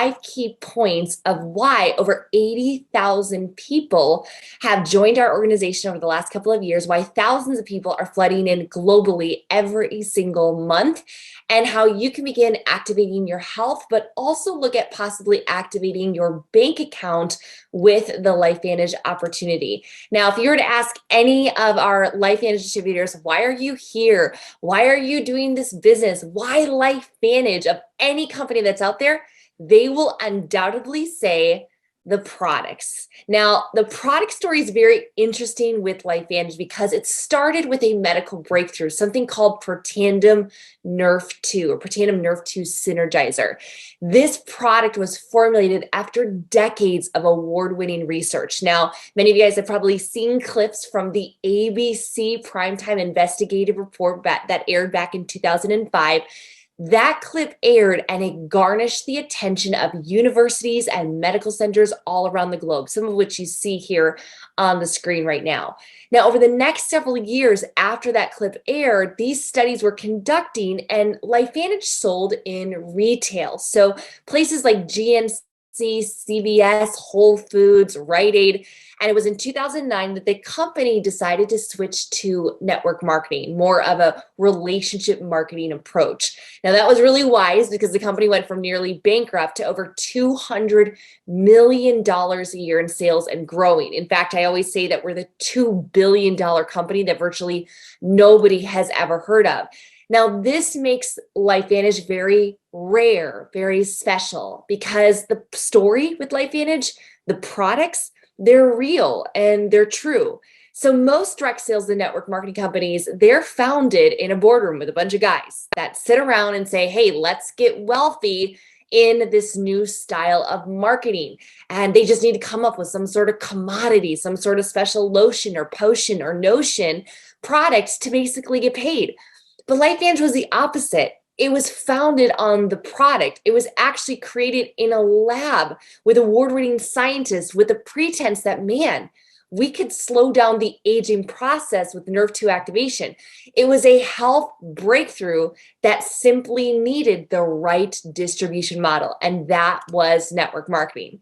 5 key points of why over 80,000 people have joined our organization over the last couple of years, why thousands of people are flooding in globally every single month, and how you can begin activating your health, but also look at possibly activating your bank account with the LifeVantage opportunity. Now, if you were to ask any of our LifeVantage distributors, why are you here? Why are you doing this business? Why LifeVantage of any company that's out there? They will undoubtedly say the products. Now, the product story is very interesting with LifeVantage because it started with a medical breakthrough, something called Protandim Nerve 2 or Protandim Nerve 2 Synergizer. This product was formulated after decades of award-winning research. Now, many of you guys have probably seen clips from the ABC Primetime Investigative Report that aired back in 2005. That clip aired and it garnished the attention of universities and medical centers all around the globe, some of which you see here on the screen right now. Now, over the next several years after that clip aired, these studies were conducting and LifeVantage sold in retail. So places like GNC, CVS, Whole Foods, Rite Aid. And it was in 2009 that the company decided to switch to network marketing, more of a relationship marketing approach. Now, that was really wise because the company went from nearly bankrupt to over $200 million a year in sales and growing. In fact, I always say that we're the $2 billion company that virtually nobody has ever heard of. Now, this makes LifeVantage very rare, very special because the story with LifeVantage, the products, they're real and they're true. So most direct sales and network marketing companies, they're founded in a boardroom with a bunch of guys that sit around and say, hey, let's get wealthy in this new style of marketing. And they just need to come up with some sort of commodity, some sort of special lotion or potion or notion products to basically get paid. But LifeVantage was the opposite. It was founded on the product. It was actually created in a lab with award-winning scientists with the pretense that, man, we could slow down the aging process with nerve 2 activation. It was a health breakthrough that simply needed the right distribution model, and that was network marketing.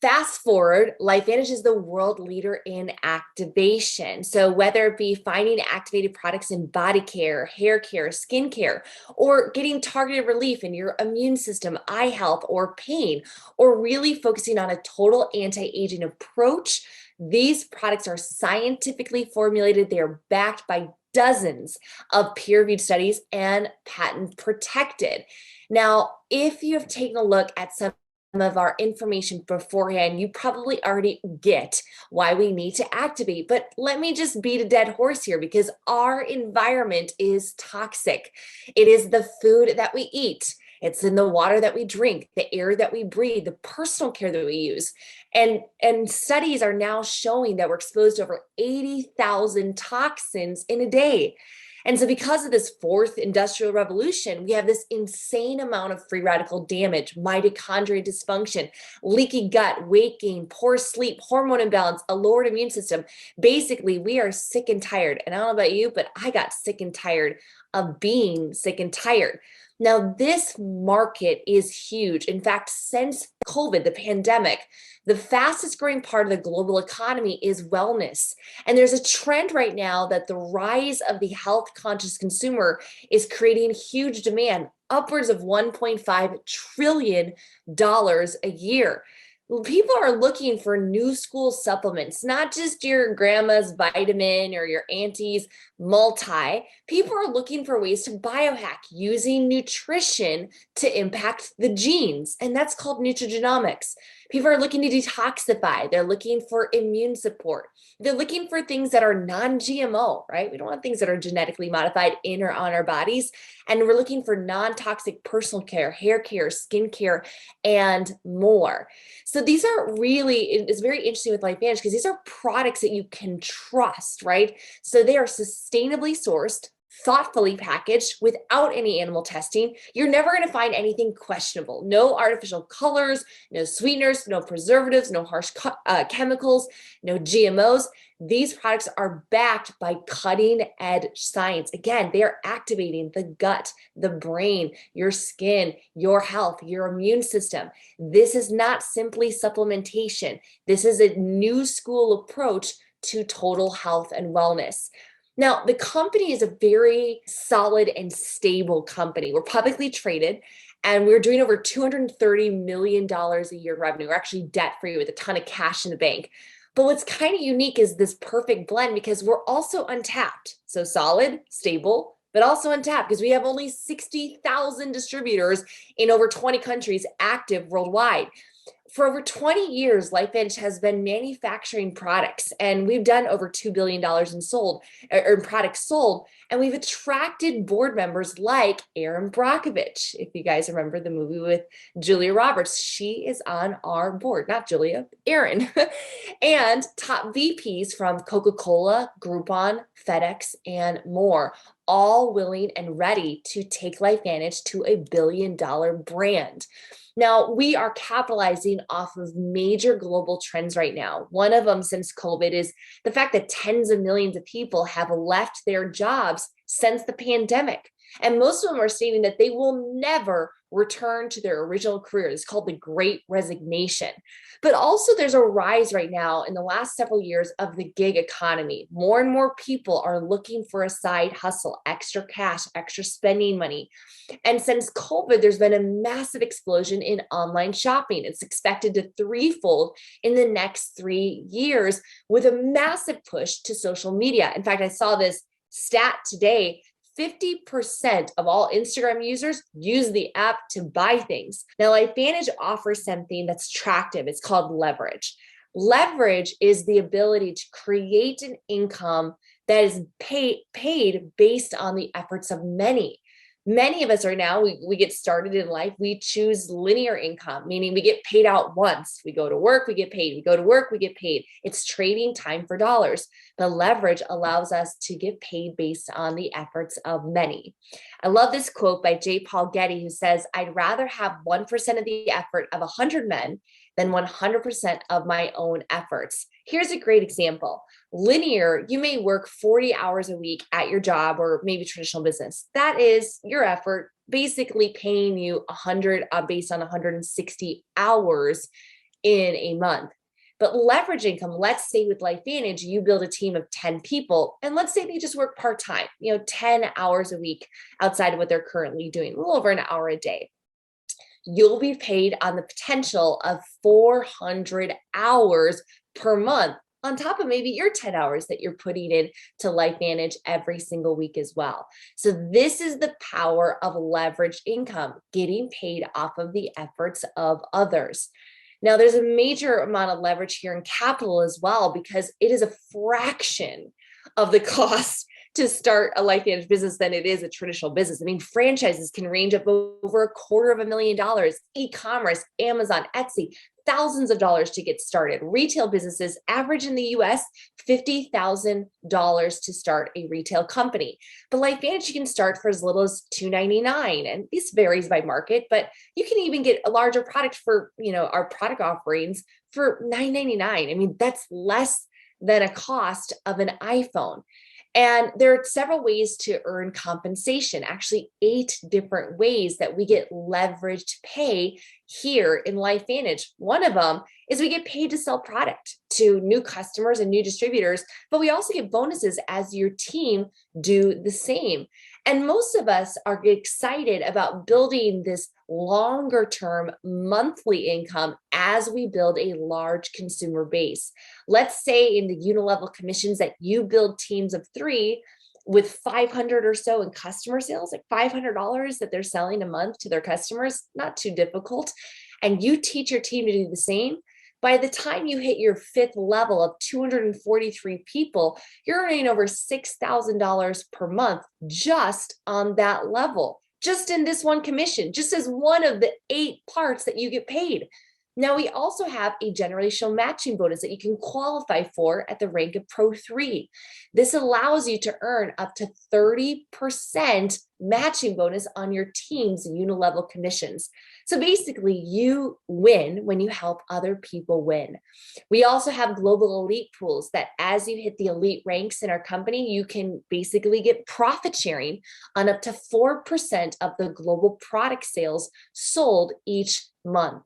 Fast forward, LifeVantage is the world leader in activation. So whether it be finding activated products in body care, hair care, skin care, or getting targeted relief in your immune system, eye health, or pain, or really focusing on a total anti-aging approach, these products are scientifically formulated. They are backed by dozens of peer-reviewed studies and patent protected. Now, if you have taken a look at some of our information beforehand, you probably already get why we need to activate. But let me just beat a dead horse here because our environment is toxic. It is the food that we eat. It's in the water that we drink, the air that we breathe, the personal care that we use. And studies are now showing that we're exposed to over 80,000 toxins in a day. And so because of this fourth industrial revolution, we have this insane amount of free radical damage, mitochondrial dysfunction, leaky gut, weight gain, poor sleep, hormone imbalance, a lowered immune system. Basically, we are sick and tired. And I don't know about you, but I got sick and tired of being sick and tired. Now, this market is huge. In fact, since COVID, the pandemic, the fastest growing part of the global economy is wellness. And there's a trend right now that the rise of the health conscious consumer is creating huge demand, upwards of $1.5 trillion a year. People are looking for new school supplements, not just your grandma's vitamin or your auntie's multi. People are looking for ways to biohack using nutrition to impact the genes, and that's called nutrigenomics. People are looking to detoxify. They're looking for immune support. They're looking for things that are non-GMO, right? We don't want things that are genetically modified in or on our bodies. And we're looking for non-toxic personal care, hair care, skin care, and more. So these are really, it's very interesting with LifeVantage because these are products that you can trust, right? So they are sustainably sourced, thoughtfully packaged without any animal testing. You're never going to find anything questionable. No artificial colors, no sweeteners, no preservatives, no harsh chemicals, no GMOs. These products are backed by cutting edge science. Again, they are activating the gut, the brain, your skin, your health, your immune system. This is not simply supplementation. This is a new school approach to total health and wellness. Now, the company is a very solid and stable company. We're publicly traded and we're doing over $230 million a year revenue. We're actually debt-free with a ton of cash in the bank. But what's kind of unique is this perfect blend because we're also untapped. So solid, stable, but also untapped because we have only 60,000 distributors in over 20 countries active worldwide. For over 20 years, LifeVantage has been manufacturing products, and we've done over $2 billion in products sold, and we've attracted board members like Erin Brockovich. If you guys remember the movie with Julia Roberts, she is on our board, not Julia, Erin. And top VPs from Coca-Cola, Groupon, FedEx, and more, all willing and ready to take LifeVantage to a billion-dollar brand. Now, we are capitalizing off of major global trends right now. One of them since COVID is the fact that tens of millions of people have left their jobs since the pandemic. And most of them are stating that they will never return to their original career. It's called the Great Resignation. But also there's a rise right now in the last several years of the gig economy. More and more people are looking for a side hustle, extra cash, extra spending money. And since COVID, there's been a massive explosion in online shopping. It's expected to threefold in the next 3 years with a massive push to social media. In fact, I saw this stat today. 50% of all Instagram users use the app to buy things. Now, LifeVantage offers something that's attractive. It's called leverage. Leverage is the ability to create an income that is paid based on the efforts of many. Many of us right now, we get started in life, we choose linear income, meaning we get paid out once. We go to work, we get paid. We go to work, we get paid. It's trading time for dollars. The leverage allows us to get paid based on the efforts of many. I love this quote by J. Paul Getty, who says, "I'd rather have 1% of the effort of 100 men than 100% of my own efforts." Here's a great example. Linear, you may work 40 hours a week at your job or maybe traditional business. That is your effort, basically paying you 100 based on 160 hours in a month. But leverage income, let's say with LifeVantage, you build a team of 10 people, and let's say they just work part-time, 10 hours a week outside of what they're currently doing, a little over an hour a day. You'll be paid on the potential of 400 hours per month, on top of maybe your 10 hours that you're putting in to LifeVantage every single week as well. So this is the power of leveraged income, getting paid off of the efforts of others. Now, there's a major amount of leverage here in capital as well, because it is a fraction of the cost to start a LifeVantage business than it is a traditional business. I mean, franchises can range up over $250,000, e-commerce, Amazon, Etsy, thousands of dollars to get started. Retail businesses average in the US $50,000 to start a retail company. But LifeVantage, you can start for as little as $299, and this varies by market, but you can even get a larger product for, our product offerings for $999. I mean, that's less than a cost of an iPhone. And there are several ways to earn compensation, actually 8 different ways that we get leveraged pay here in LifeVantage. One of them is we get paid to sell product to new customers and new distributors, but we also get bonuses as your team do the same. And most of us are excited about building this longer term monthly income as we build a large consumer base. Let's say in the unilevel commissions that you build teams of 3 with 500 or so in customer sales, like $500 that they're selling a month to their customers, not too difficult. And you teach your team to do the same. By the time you hit your 5th level of 243 people, you're earning over $6,000 per month just on that level, just in this one commission, just as one of the 8 parts that you get paid. Now, we also have a generational matching bonus that you can qualify for at the rank of Pro 3. This allows you to earn up to 30% matching bonus on your team's unilevel commissions. So basically, you win when you help other people win. We also have global elite pools that as you hit the elite ranks in our company, you can basically get profit sharing on up to 4% of the global product sales sold each month.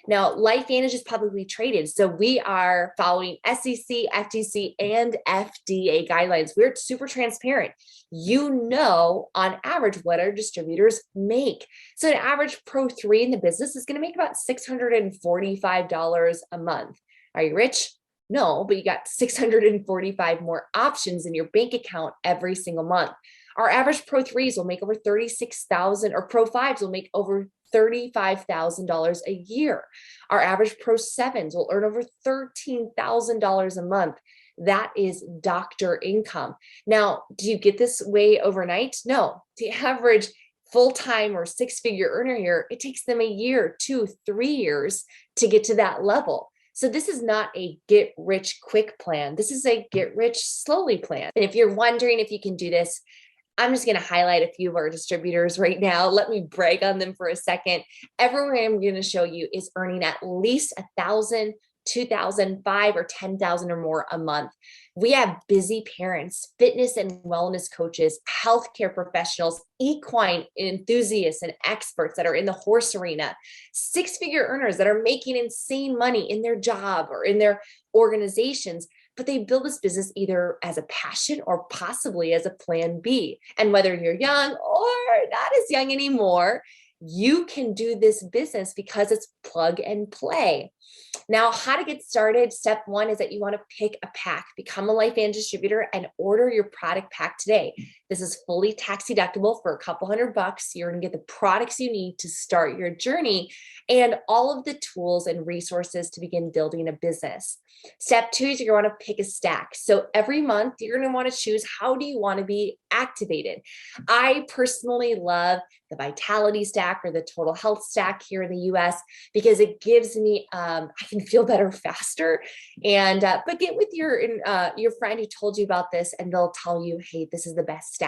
Now, LifeVantage is publicly traded, so we are following SEC, FTC, and FDA guidelines. We're super transparent. You know, on average, what our distributors make. So, an average Pro 3 in the business is going to make about $645 a month. Are you rich? No, but you got 645 more options in your bank account every single month. Our average Pro 3s will make over 36,000, or Pro 5s will make over $35,000 a year. Our average Pro 7s will earn over $13,000 a month. That is doctor income. Now, do you get this way overnight? No. The average full-time or six-figure earner here, it takes them a year, 2, 3 years to get to that level. So this is not a get rich quick plan. This is a get rich slowly plan. And if you're wondering if you can do this, I'm just going to highlight a few of our distributors right now. Let me brag on them for a second. Everyone I'm going to show you is earning at least 1,000, 2,000, 5, or 10,000 or more a month. We have busy parents, fitness and wellness coaches, healthcare professionals, equine enthusiasts and experts that are in the horse arena, six-figure earners that are making insane money in their job or in their organizations, but they build this business either as a passion or possibly as a plan B. And whether you're young or not as young anymore, you can do this business because it's plug and play. Now, how to get started. Step 1 is that you want to pick a pack, become a LifeVantage distributor, and order your product pack today. This is fully tax deductible for a couple $100. You're going to get the products you need to start your journey and all of the tools and resources to begin building a business. Step 2 is you're going to want to pick a stack. So every month you're going to want to choose, how do you want to be activated? I personally love the Vitality stack or the Total Health stack here in the US because it gives me, I can feel better faster. And but get with your friend who told you about this, and they'll tell you, hey, this is the best stack.